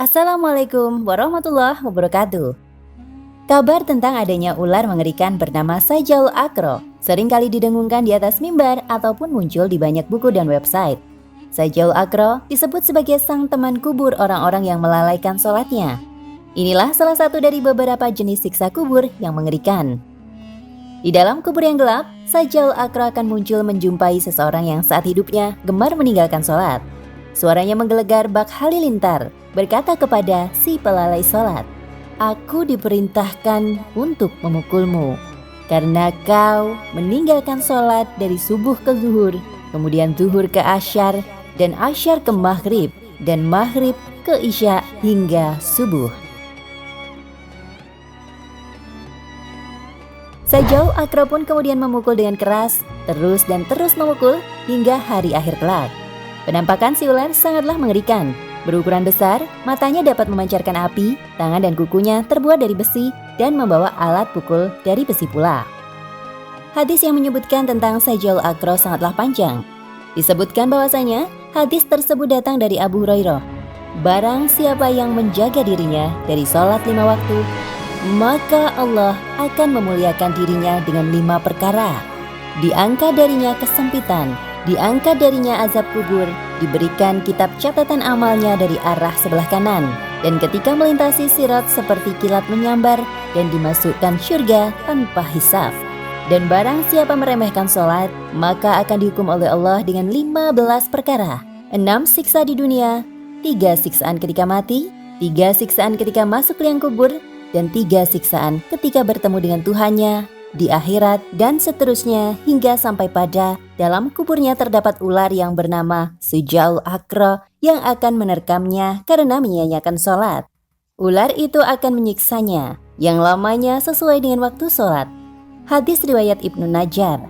Assalamualaikum warahmatullahi wabarakatuh. Kabar tentang adanya ular mengerikan bernama Sajaul Akro seringkali didengungkan di atas mimbar ataupun muncul di banyak buku dan website. Sajaul Akro disebut sebagai sang teman kubur orang-orang yang melalaikan sholatnya. Inilah salah satu dari beberapa jenis siksa kubur yang mengerikan. Di dalam kubur yang gelap, Sajaul Akro akan muncul menjumpai seseorang yang saat hidupnya gemar meninggalkan sholat. Suaranya menggelegar bak halilintar, berkata kepada si pelalai sholat, "Aku diperintahkan untuk memukulmu, karena kau meninggalkan sholat dari subuh ke zuhur, kemudian zuhur ke asyar, dan asyar ke maghrib, dan maghrib ke isya hingga subuh." Sajaul Akro pun kemudian memukul dengan keras, terus memukul hingga hari akhir kelak. Penampakan si ular sangatlah mengerikan. Berukuran besar, matanya dapat memancarkan api, tangan dan kukunya terbuat dari besi dan membawa alat pukul dari besi pula. Hadis yang menyebutkan tentang Sajaul Akro sangatlah panjang. Disebutkan bahwasanya hadis tersebut datang dari Abu Hurairah. Barang siapa yang menjaga dirinya dari sholat 5 waktu, maka Allah akan memuliakan dirinya dengan 5 perkara. Diangkat darinya kesempitan, diangkat darinya azab kubur, diberikan kitab catatan amalnya dari arah sebelah kanan, dan ketika melintasi sirat seperti kilat menyambar, dan dimasukkan syurga tanpa hisab. Dan barang siapa meremehkan sholat, maka akan dihukum oleh Allah dengan 15 perkara. 6 siksa di dunia, 3 siksaan ketika mati, 3 siksaan ketika masuk liang kubur, dan 3 siksaan ketika bertemu dengan Tuhannya di akhirat, dan seterusnya hingga sampai pada dalam kuburnya terdapat ular yang bernama Sajaul Akro yang akan menerkamnya karena menyia-nyiakan sholat. Ular itu akan menyiksanya yang lamanya sesuai dengan waktu sholat. Hadis riwayat Ibnu Najjar.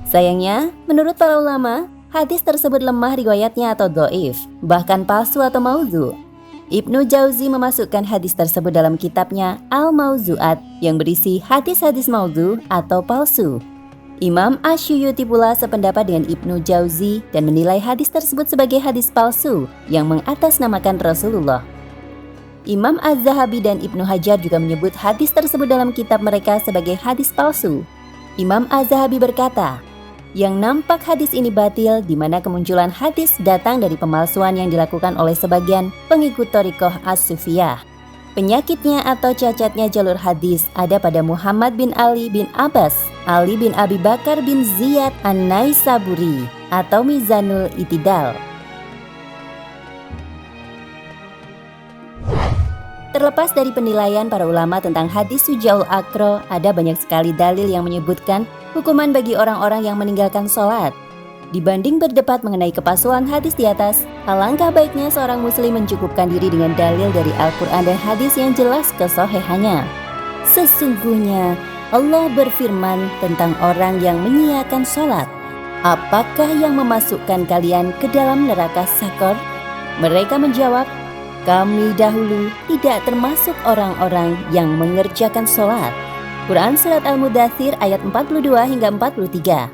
Sayangnya, menurut para ulama, hadis tersebut lemah riwayatnya atau dhaif, bahkan palsu atau maudhu. Ibnu Jauzi memasukkan hadis tersebut dalam kitabnya Al-Mauzu'at yang berisi hadis-hadis maudhu atau palsu. Imam Asyuyuti pula sependapat dengan Ibnu Jauzi dan menilai hadis tersebut sebagai hadis palsu yang mengatasnamakan Rasulullah. Imam Az-Zahabi dan Ibnu Hajar juga menyebut hadis tersebut dalam kitab mereka sebagai hadis palsu. Imam Az-Zahabi berkata, "Yang nampak hadis ini batil di mana kemunculan hadis datang dari pemalsuan yang dilakukan oleh sebagian pengikut Thariqah As-Sufiyah. Penyakitnya atau cacatnya jalur hadis ada pada Muhammad bin Ali bin Abbas, Ali bin Abi Bakar bin Ziyad An-Naisaburi atau Mizanul Itidal." Terlepas dari penilaian para ulama tentang hadis Sajaul Akro, ada banyak sekali dalil yang menyebutkan hukuman bagi orang-orang yang meninggalkan sholat. Dibanding berdebat mengenai kepalsuan hadis di atas, alangkah baiknya seorang muslim mencukupkan diri dengan dalil dari Al-Quran dan hadis yang jelas kesohihannya. Sesungguhnya Allah berfirman tentang orang yang menyia-nyiakan sholat. "Apakah yang memasukkan kalian ke dalam neraka Sakor?" Mereka menjawab, "Kami dahulu tidak termasuk orang-orang yang mengerjakan sholat." Quran Surat Al-Mudathir ayat 42 hingga 43.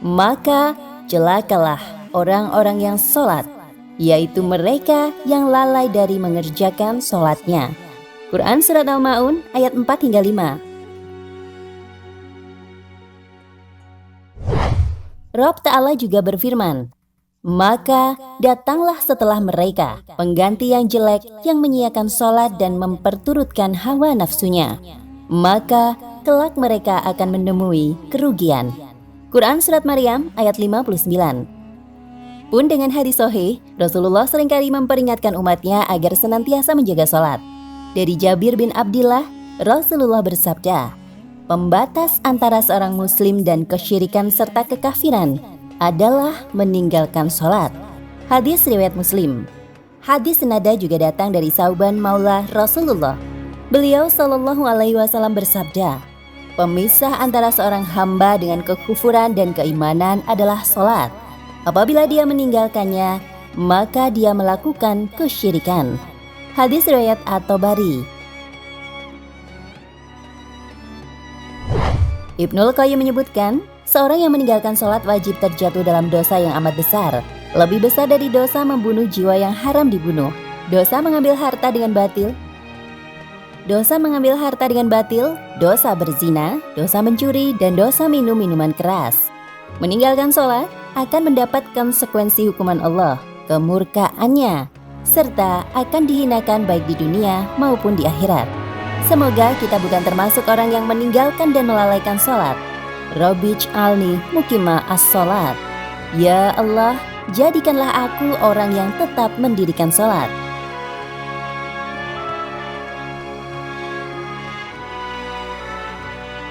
Maka celakalah orang-orang yang sholat, yaitu mereka yang lalai dari mengerjakan sholatnya. Quran Surat Al-Ma'un ayat 4 hingga 5. Rabb Ta'ala juga berfirman, "Maka datanglah setelah mereka pengganti yang jelek yang menyiakan sholat dan memperturutkan hawa nafsunya. Maka kelak mereka akan menemui kerugian." Quran Surat Maryam ayat 59. Pun dengan hadis sahih, Rasulullah seringkali memperingatkan umatnya agar senantiasa menjaga sholat. Dari Jabir bin Abdillah, Rasulullah bersabda, "Pembatas antara seorang muslim dan kesyirikan serta kekafiran adalah meninggalkan sholat." Hadis riwayat Muslim. Hadis senada juga datang dari Sauban Maula Rasulullah. Beliau Shallallahu Alaihi Wasallam bersabda, "Pemisah antara seorang hamba dengan kekufuran dan keimanan adalah sholat. Apabila dia meninggalkannya, maka dia melakukan kesyirikan." Hadis riwayat At-Tabari. Ibnul Qayyim menyebutkan, seorang yang meninggalkan sholat wajib terjatuh dalam dosa yang amat besar. Lebih besar dari dosa membunuh jiwa yang haram dibunuh, dosa mengambil harta dengan batil, dosa berzina, dosa mencuri, dan dosa minum minuman keras. Meninggalkan sholat akan mendapat konsekuensi hukuman Allah, kemurkaannya, serta akan dihinakan baik di dunia maupun di akhirat. Semoga kita bukan termasuk orang yang meninggalkan dan melalaikan sholat. Rabbi ij'alni muqima as-sholat. Ya Allah, jadikanlah aku orang yang tetap mendirikan sholat.